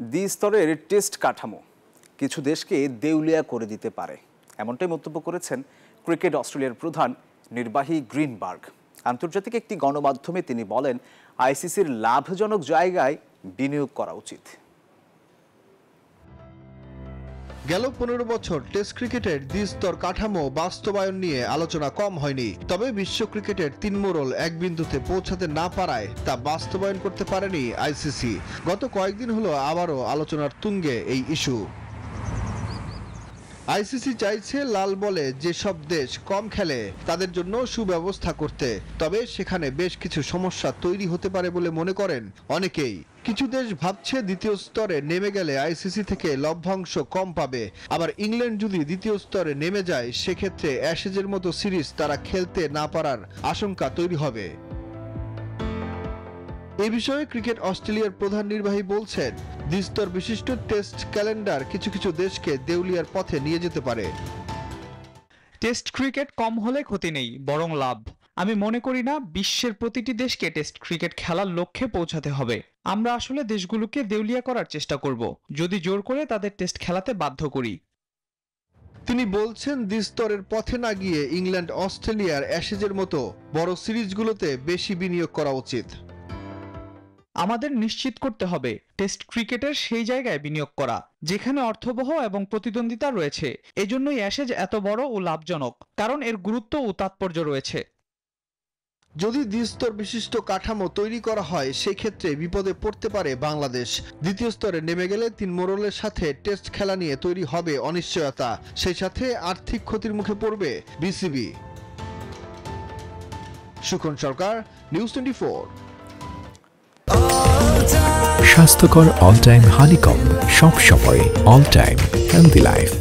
দ্বিস্তরের test কাঠামো কিছু দেশকে দেউলিয়া করে দিতে পারে, এমনটাই মন্তব্য করেছেন ক্রিকেট অস্ট্রেলিয়ার প্রধান নির্বাহী গ্রিনবার্গ। আন্তর্জাতিক একটি গণমাধ্যমে তিনি বলেন, আইসিসির লাভজনক জায়গায় বিনিয়োগ করা উচিত। গেল 15 বছর টেস্ট ক্রিকেটের দ্বিস্তর কাঠামো বাস্তবায়ন নিয়ে আলোচনা কম হয়নি। তবে বিশ্ব ক্রিকেটের তিন মোড়ল এক বিন্দুতে পৌঁছাতে না পারায় তা বাস্তবায়ন করতে পারেনি আইসিসি। গত কয়েকদিন হলো আবারও আলোচনার তুঙ্গে এই ইস্যু। আইসিসি চাইছে লাল বলে যেসব দেশ কম খেলে তাদের জন্য সুব্যবস্থা করতে, তবে সেখানে বেশ কিছু সমস্যা তৈরি হতে পারে বলে মনে করেন অনেকেই। কিছু দেশ ভাবছে দ্বিতীয় স্তরে নেমে গেলে আইসিসি থেকে লভ্যাংশ কম পাবে। আবার ইংল্যান্ড যদি দ্বিতীয় স্তরে নেমে যায় সেক্ষেত্রে অ্যাশেজের মতো সিরিজ তারা খেলতে না পারার আশঙ্কা তৈরি হবে। এ বিষয়ে ক্রিকেট অস্ট্রেলিয়ার প্রধান নির্বাহী বলছেন, দ্বিস্তর বিশিষ্ট টেস্ট ক্যালেন্ডার কিছু কিছু দেশকে দেউলিয়ার পথে নিয়ে যেতে পারে। টেস্ট ক্রিকেট কম হলে ক্ষতি নেই, বরং লাভ। আমি মনে করি না বিশ্বের প্রতিটি দেশকে টেস্ট ক্রিকেট খেলার লক্ষ্যে পৌঁছাতে হবে। আমরা আসলে দেশগুলোকে দেউলিয়া করার চেষ্টা করব, যদি জোর করে তাদের টেস্ট খেলাতে বাধ্য করি। তিনি বলছেন, দ্বিস্তরের পথে না গিয়ে ইংল্যান্ড অস্ট্রেলিয়ার অ্যাশেজের মতো বড় সিরিজগুলোতে বেশি বিনিয়োগ করা উচিত। আমাদের নিশ্চিত করতে হবে টেস্ট ক্রিকেটের সেই জায়গায় বিনিয়োগ করা যেখানে অর্থবহ এবং প্রতিদ্বন্দ্বিতা রয়েছে। এজন্যই অ্যাশেজ এত বড় ও লাভজনক, কারণ এর গুরুত্ব ও তাৎপর্য রয়েছে। যদি দ্বিস্তর বিশিষ্ট কাঠামো তৈরি করা হয় সেক্ষেত্রে বিপদে পড়তে পারে বাংলাদেশ। দ্বিতীয় স্তরে নেমে গেলে তিন মোড়লের সাথে টেস্ট খেলা নিয়ে তৈরি হবে অনিশ্চয়তা, সেই সাথে আর্থিক ক্ষতির মুখে পড়বে বিসিবি। সুখন সরকার, নিউজ 24। স্বাস্থ্যকর অল টাইম হানিকম্ব, সব সময় অল টাইম হেলদি লাইফ।